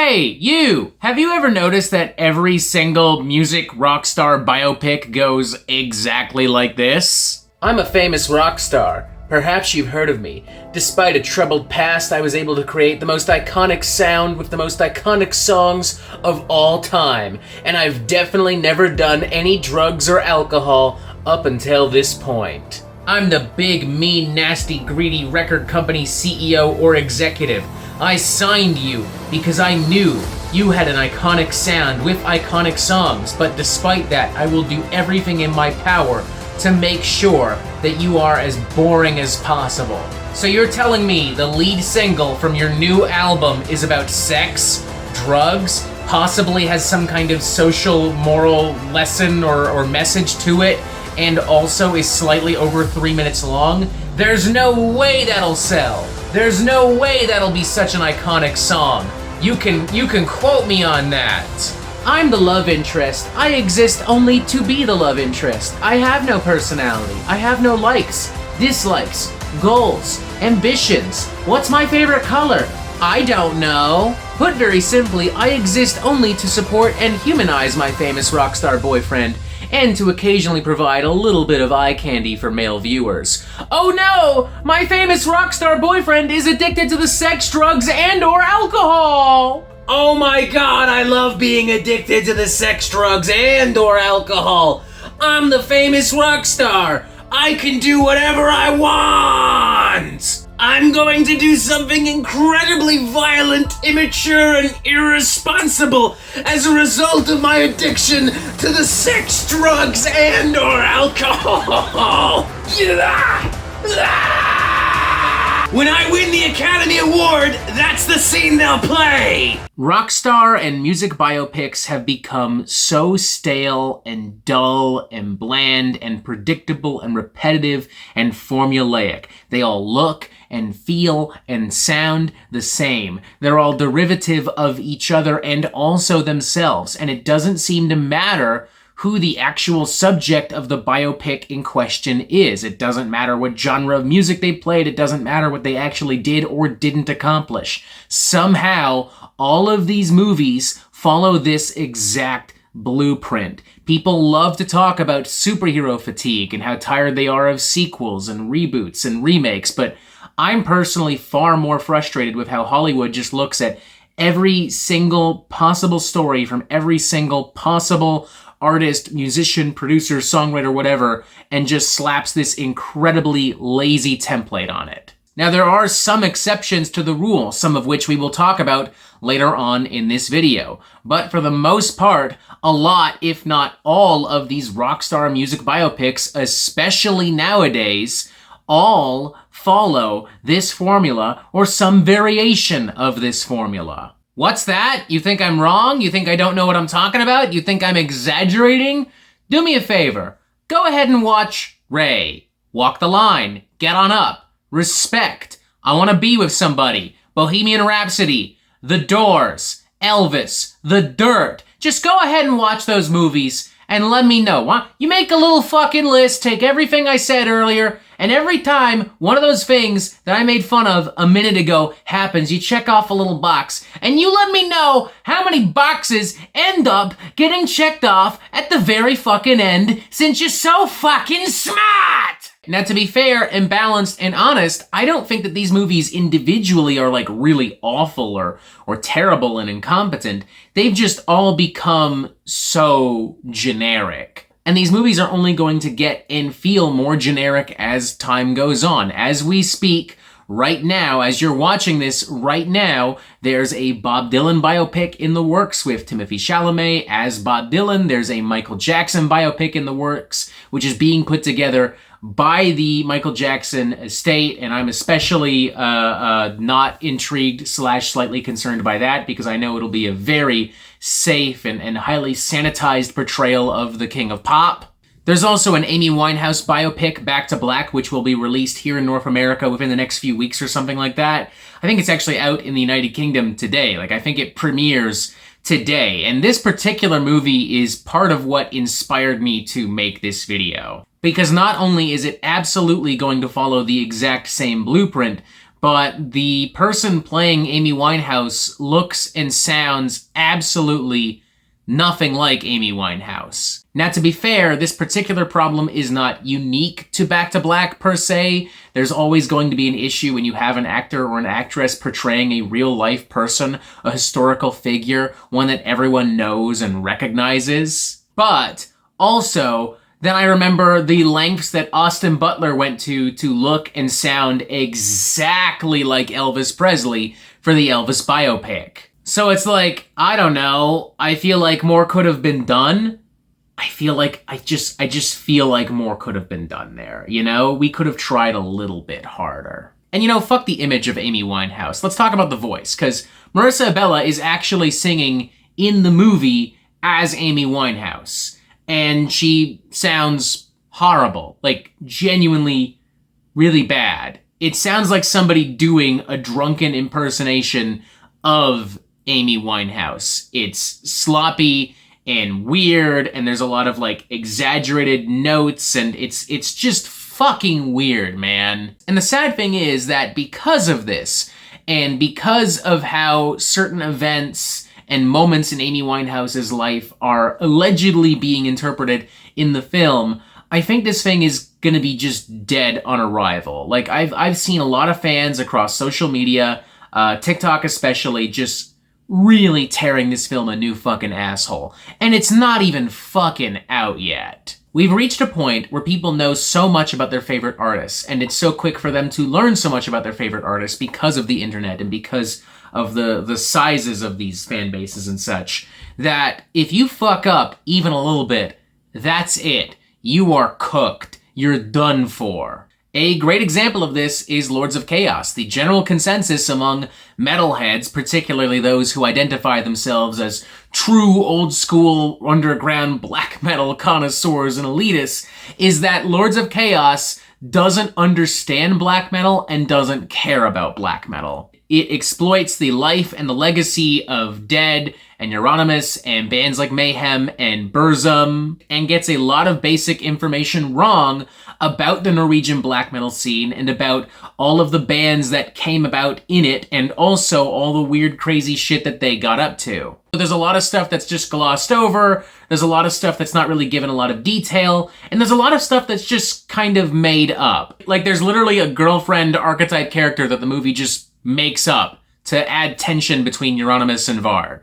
Hey, you! Have you ever noticed that every single music rock star biopic goes exactly like this? I'm a famous rock star. Perhaps you've heard of me. Despite a troubled past, I was able to create the most iconic sound with the most iconic songs of all time. And I've definitely never done any drugs or alcohol up until this point. I'm the big, mean, nasty, greedy record company CEO or executive. I signed you because I knew you had an iconic sound with iconic songs, but despite that, I will do everything in my power to make sure that you are as boring as possible. So you're telling me the lead single from your new album is about sex, drugs, possibly has some kind of social, moral lesson or message to it, and also is slightly over 3 minutes long? There's no way that'll sell. There's no way that'll be such an iconic song. You can quote me on that. I'm the love interest. I exist only to be the love interest. I have no personality. I have no likes, dislikes, goals, ambitions. What's my favorite color? I don't know. Put very simply, I exist only to support and humanize my famous rock star boyfriend, and to occasionally provide a little bit of eye candy for male viewers. Oh no! My famous rock star boyfriend is addicted to the sex, drugs, and or alcohol! Oh my god, I love being addicted to the sex, drugs, and or alcohol! I'm the famous rock star! I can do whatever I want! I'm going to do something incredibly violent, immature, and irresponsible as a result of my addiction to the sex, drugs, and or alcohol! When I win the Academy Award, that's the scene they'll play! Rockstar and music biopics have become so stale and dull and bland and predictable and repetitive and formulaic. They all look and feel and sound the same. They're all derivative of each other and also themselves, and it doesn't seem to matter who the actual subject of the biopic in question is. It doesn't matter what genre of music they played. It doesn't matter what they actually did or didn't accomplish. Somehow, all of these movies follow this exact blueprint. People love to talk about superhero fatigue and how tired they are of sequels and reboots and remakes, but I'm personally far more frustrated with how Hollywood just looks at every single possible story from every single possible artist, musician, producer, songwriter, whatever, and just slaps this incredibly lazy template on it. Now, there are some exceptions to the rule, some of which we will talk about later on in this video. But for the most part, a lot, if not all, of these rockstar music biopics, especially nowadays, all follow this formula or some variation of this formula. What's that? You think I'm wrong? You think I don't know what I'm talking about? You think I'm exaggerating? Do me a favor. Go ahead and watch Ray, Walk the Line, Get On Up, Respect, I Want to Be With Somebody, Bohemian Rhapsody, The Doors, Elvis, The Dirt. Just go ahead and watch those movies and let me know. Huh? You make a little fucking list, take everything I said earlier, and every time one of those things that I made fun of a minute ago happens, you check off a little box, and you let me know how many boxes end up getting checked off at the very fucking end, since you're so fucking smart! Now, to be fair and balanced and honest, I don't think that these movies individually are like really awful or terrible and incompetent. They've just all become so generic. And these movies are only going to get and feel more generic as time goes on. As we speak right now, as you're watching this right now, there's a Bob Dylan biopic in the works with Timothée Chalamet as Bob Dylan. There's a Michael Jackson biopic in the works, which is being put together by the Michael Jackson estate, and I'm especially not intrigued / slightly concerned by that because I know it'll be a very safe and highly sanitized portrayal of the King of Pop. There's also an Amy Winehouse biopic, Back to Black, which will be released here in North America within the next few weeks or something like that. I think it's actually out in the United Kingdom today. I think it premieres today. And this particular movie is part of what inspired me to make this video. Because not only is it absolutely going to follow the exact same blueprint, but the person playing Amy Winehouse looks and sounds absolutely nothing like Amy Winehouse. Now, to be fair, this particular problem is not unique to Back to Black per se. There's always going to be an issue when you have an actor or an actress portraying a real-life person, a historical figure, one that everyone knows and recognizes. But also, then I remember the lengths that Austin Butler went to look and sound exactly like Elvis Presley for the Elvis biopic. So it's like, I don't know, I feel like more could have been done. I just feel like more could have been done there, you know? We could have tried a little bit harder. And you know, fuck the image of Amy Winehouse. Let's talk about the voice, because Marissa Abela is actually singing in the movie as Amy Winehouse. And she sounds horrible, like genuinely really bad. It sounds like somebody doing a drunken impersonation of Amy Winehouse. It's sloppy and weird, and there's a lot of like exaggerated notes, and it's just fucking weird, man. And the sad thing is that because of this, and because of how certain events and moments in Amy Winehouse's life are allegedly being interpreted in the film, I think this thing is gonna be just dead on arrival. Like, I've seen a lot of fans across social media, TikTok especially, just really tearing this film a new fucking asshole. And it's not even fucking out yet. We've reached a point where people know so much about their favorite artists, and it's so quick for them to learn so much about their favorite artists because of the internet and because of the sizes of these fan bases and such, that if you fuck up even a little bit, that's it. You are cooked. You're done for. A great example of this is Lords of Chaos. The general consensus among metalheads, particularly those who identify themselves as true old-school underground black metal connoisseurs and elitists, is that Lords of Chaos doesn't understand black metal and doesn't care about black metal. It exploits the life and the legacy of Dead and Euronymous and bands like Mayhem and Burzum, and gets a lot of basic information wrong about the Norwegian black metal scene and about all of the bands that came about in it, and also all the weird, crazy shit that they got up to. There's a lot of stuff that's just glossed over, there's a lot of stuff that's not really given a lot of detail, and there's a lot of stuff that's just kind of made up. Like, there's literally a girlfriend archetype character that the movie just makes up to add tension between Euronymous and Varg.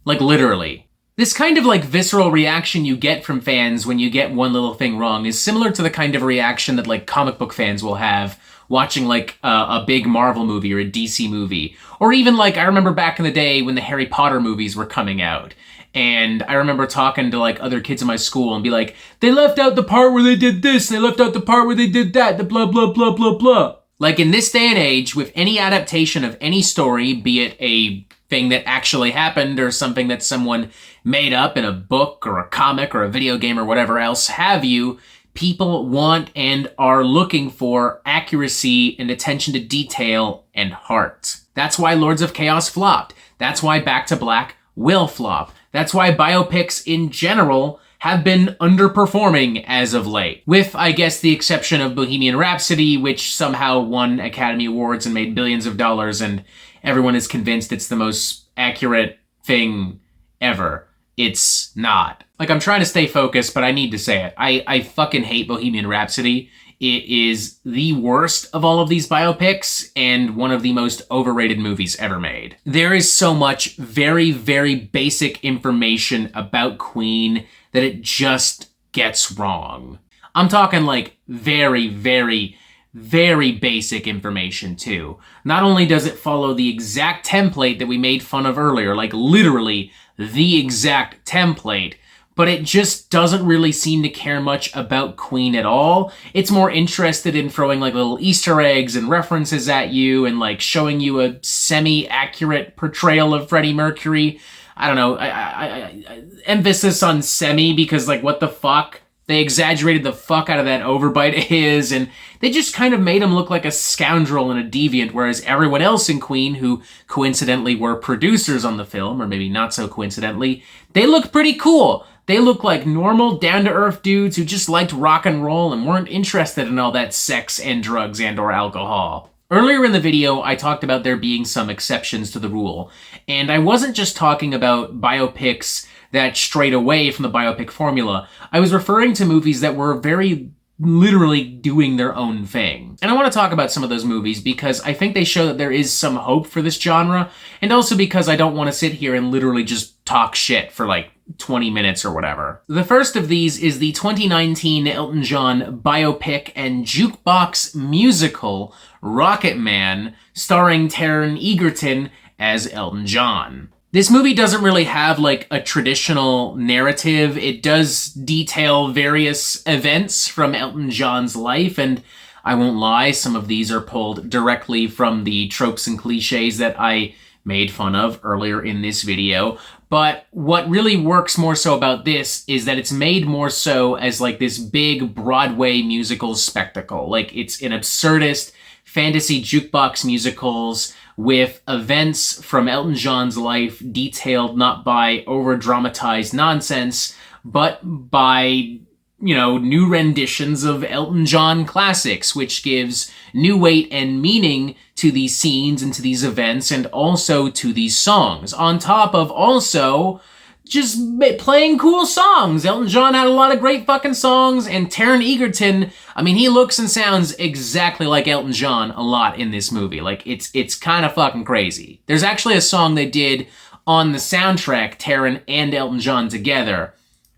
Like, literally. This kind of like visceral reaction you get from fans when you get one little thing wrong is similar to the kind of reaction that like comic book fans will have watching like a big Marvel movie or a DC movie. Or even like, I remember back in the day when the Harry Potter movies were coming out. And I remember talking to like other kids in my school and be like, they left out the part where they did this, they left out the part where they did that, the blah, blah, blah, blah, blah. Like, in this day and age, with any adaptation of any story, be it a thing that actually happened or something that someone made up in a book or a comic or a video game or whatever else have you, people want and are looking for accuracy and attention to detail and heart. That's why Lords of Chaos flopped. That's why Back to Black will flop. That's why biopics in general have been underperforming as of late. With, I guess, the exception of Bohemian Rhapsody, which somehow won Academy Awards and made billions of dollars, and everyone is convinced it's the most accurate thing ever. It's not. Like, I'm trying to stay focused, but I need to say it. I fucking hate Bohemian Rhapsody. It is the worst of all of these biopics and one of the most overrated movies ever made. There is so much very, very basic information about Queen that it just gets wrong. I'm talking like very, very, very basic information too. Not only does it follow the exact template that we made fun of earlier, like literally the exact template, but it just doesn't really seem to care much about Queen at all. It's more interested in throwing like little Easter eggs and references at you and like showing you a semi-accurate portrayal of Freddie Mercury. I don't know, I emphasis on semi because like what the fuck? They exaggerated the fuck out of that overbite of his, and they just kind of made him look like a scoundrel and a deviant, whereas everyone else in Queen, who coincidentally were producers on the film, or maybe not so coincidentally, they looked pretty cool. They looked like normal, down-to-earth dudes who just liked rock and roll and weren't interested in all that sex and drugs and or alcohol. Earlier in the video, I talked about there being some exceptions to the rule, and I wasn't just talking about biopics that strayed away from the biopic formula. I was referring to movies that were very literally doing their own thing. And I want to talk about some of those movies because I think they show that there is some hope for this genre, and also because I don't want to sit here and literally just talk shit for like 20 minutes or whatever. The first of these is the 2019 Elton John biopic and jukebox musical Rocket Man, starring Taron Egerton as Elton John. This movie doesn't really have like a traditional narrative. It does detail various events from Elton John's life, and I won't lie, some of these are pulled directly from the tropes and cliches that I made fun of earlier in this video. But what really works more so about this is that it's made more so as like this big Broadway musical spectacle. Like it's an absurdist fantasy jukebox musicals with events from Elton John's life detailed not by over-dramatized nonsense, but by, new renditions of Elton John classics, which gives new weight and meaning to these scenes and to these events and also to these songs, on top of also just playing cool songs. Elton John had a lot of great fucking songs, and Taron Egerton, he looks and sounds exactly like Elton John a lot in this movie. Like, it's kind of fucking crazy. There's actually a song they did on the soundtrack, Taron and Elton John together,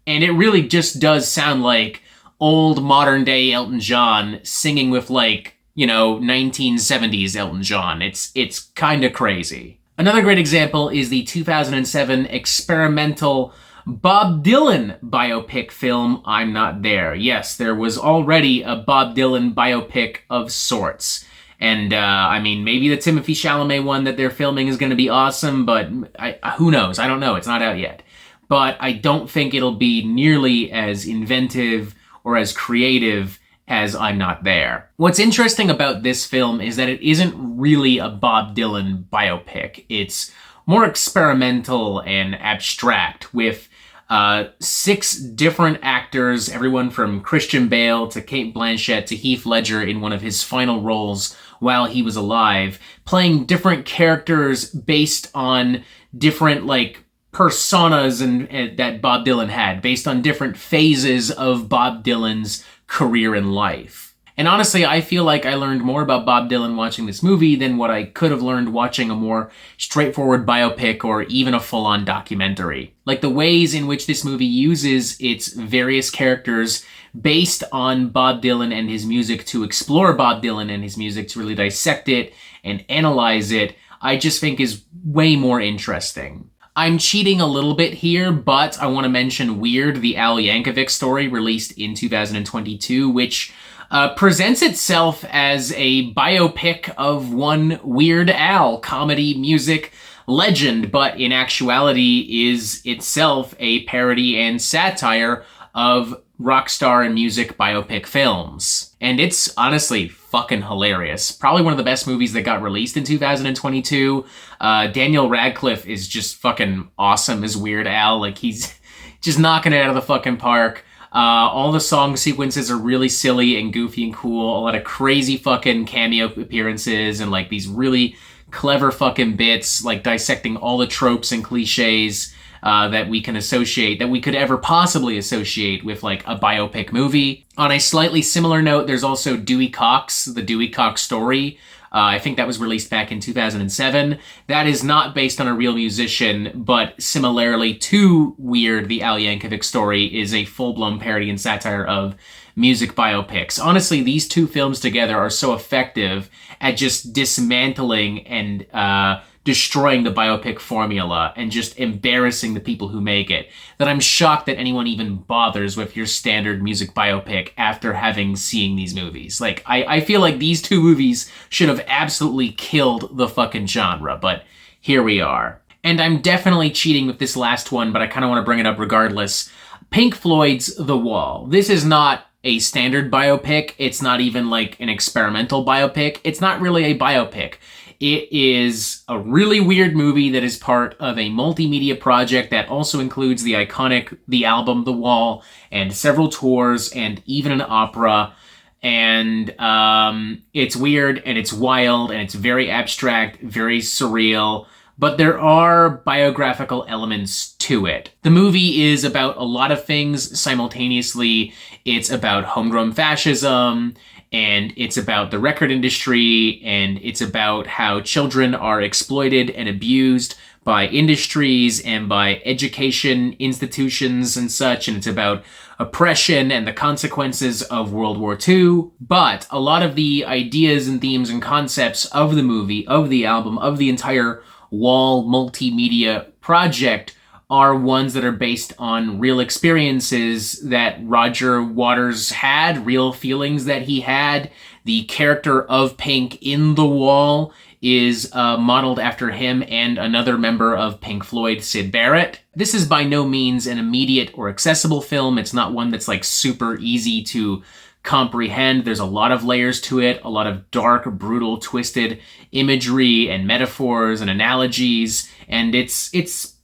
and it really just does sound like old modern-day Elton John singing with, 1970s Elton John. It's kind of crazy. Another great example is the 2007 experimental Bob Dylan biopic film, I'm Not There. Yes, there was already a Bob Dylan biopic of sorts. And, maybe the Timothée Chalamet one that they're filming is going to be awesome, but who knows? I don't know. It's not out yet. But I don't think it'll be nearly as inventive or as creative as I'm Not There. What's interesting about this film is that it isn't really a Bob Dylan biopic. It's more experimental and abstract, with 6 different actors, everyone from Christian Bale to Cate Blanchett to Heath Ledger in one of his final roles while he was alive, playing different characters based on different, personas and that Bob Dylan had, based on different phases of Bob Dylan's career in life. And honestly, I feel like I learned more about Bob Dylan watching this movie than what I could have learned watching a more straightforward biopic or even a full-on documentary. Like the ways in which this movie uses its various characters based on Bob Dylan and his music to explore Bob Dylan and his music, to really dissect it and analyze it, I just think is way more interesting. I'm cheating a little bit here, but I want to mention Weird, the Al Yankovic story released in 2022, which presents itself as a biopic of one Weird Al comedy music legend, but in actuality is itself a parody and satire of Rockstar and music biopic films. And it's honestly fucking hilarious. Probably one of the best movies that got released in 2022. Daniel Radcliffe is just fucking awesome as Weird Al. He's just knocking it out of the fucking park. All the song sequences are really silly and goofy and cool. A lot of crazy fucking cameo appearances and these really clever fucking bits, dissecting all the tropes and cliches that we can associate, that we could ever possibly associate with a biopic movie. On a slightly similar note, there's also Dewey Cox, the Dewey Cox Story. I think that was released back in 2007. That is not based on a real musician, but similarly to Weird, the Al Yankovic Story is a full-blown parody and satire of music biopics. Honestly, these two films together are so effective at just dismantling and destroying the biopic formula and just embarrassing the people who make it, that I'm shocked that anyone even bothers with your standard music biopic after having seen these movies. I feel like these two movies should have absolutely killed the fucking genre, but here we are. And I'm definitely cheating with this last one, but I kind of want to bring it up regardless. Pink Floyd's The Wall. This is not a standard biopic. It's not even an experimental biopic. It's not really a biopic. It is a really weird movie that is part of a multimedia project that also includes the album The Wall, and several tours, and even an opera. And it's weird and it's wild and it's very abstract, very surreal, but there are biographical elements to it. The movie is about a lot of things simultaneously. It's about homegrown fascism, and it's about the record industry, and it's about how children are exploited and abused by industries and by education institutions and such, and it's about oppression and the consequences of World War II. But a lot of the ideas and themes and concepts of the movie, of the album, of the entire Wall multimedia project are ones that are based on real experiences that Roger Waters had, real feelings that he had. The character of Pink in The Wall is modeled after him and another member of Pink Floyd, Syd Barrett. This is by no means an immediate or accessible film. It's not one that's like super easy to comprehend. There's a lot of layers to it, a lot of dark, brutal, twisted imagery and metaphors and analogies, and it's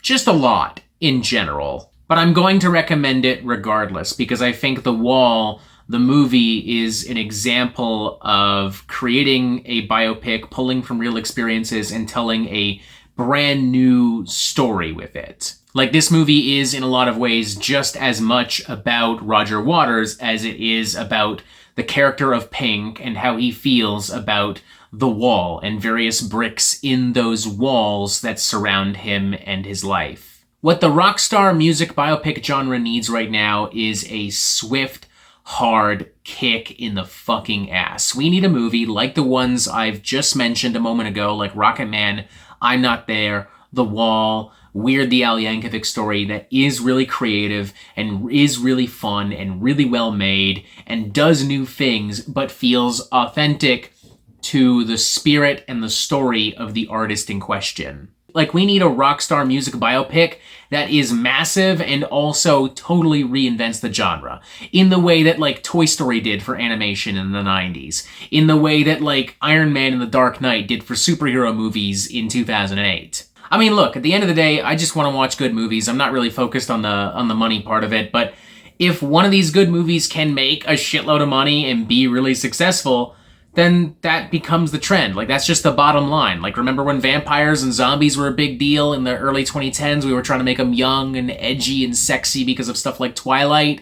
just a lot in general. But I'm going to recommend it regardless, because I think The Wall, the movie, is an example of creating a biopic, pulling from real experiences and telling a brand new story with it. Like, this movie is in a lot of ways just as much about Roger Waters as it is about the character of Pink and how he feels about the wall and various bricks in those walls that surround him and his life. What the Rockstar music biopic genre needs right now is a swift, hard kick in the fucking ass. We need a movie like the ones I've just mentioned a moment ago, like Rocket Man, I'm Not There, The Wall, Weird the Al Yankovic Story, that is really creative and is really fun and really well made and does new things but feels authentic to the spirit and the story of the artist in question. Like, we need a Rockstar music biopic that is massive and also totally reinvents the genre. In the way that, like, Toy Story did for animation in the 90s. In the way that, like, Iron Man and the Dark Knight did for superhero movies in 2008. I mean, look, at the end of the day, I just want to watch good movies. I'm not really focused on the money part of it, but if one of these good movies can make a shitload of money and be really successful, then that becomes the trend. Like, that's just the bottom line. Like, remember when vampires and zombies were a big deal in the early 2010s? We were trying to make them young and edgy and sexy because of stuff like Twilight.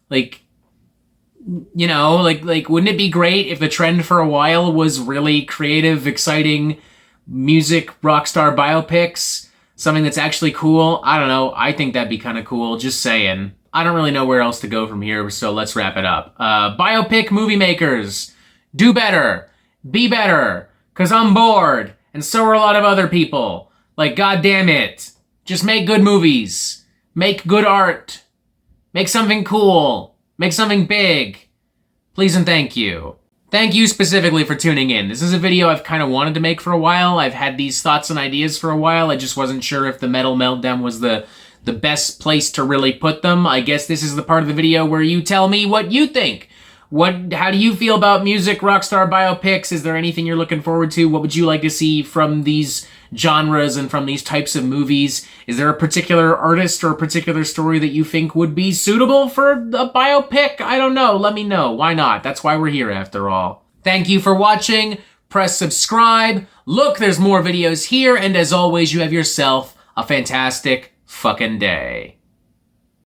Like, you know, like wouldn't it be great if the trend for a while was really creative, exciting music rockstar biopics? Something that's actually cool? I don't know. I think that'd be kind of cool. Just saying. I don't really know where else to go from here, so let's wrap it up. Biopic movie makers, do better. Be better. 'Cause I'm bored. And so are a lot of other people. Like, goddamn it. Just make good movies. Make good art. Make something cool. Make something big. Please and thank you. Thank you specifically for tuning in. This is a video I've kind of wanted to make for a while. I've had these thoughts and ideas for a while. I just wasn't sure if the Metal Meltdown was the best place to really put them. I guess this is the part of the video where you tell me what you think. How do you feel about music rockstar biopics? Is there anything you're looking forward to? What would you like to see from these genres and from these types of movies? Is there a particular artist or a particular story that you think would be suitable for a biopic? I don't know. Let me know. Why not? That's why we're here after all. Thank you for watching. Press subscribe. Look, there's more videos here. And as always, you have yourself a fantastic fucking day.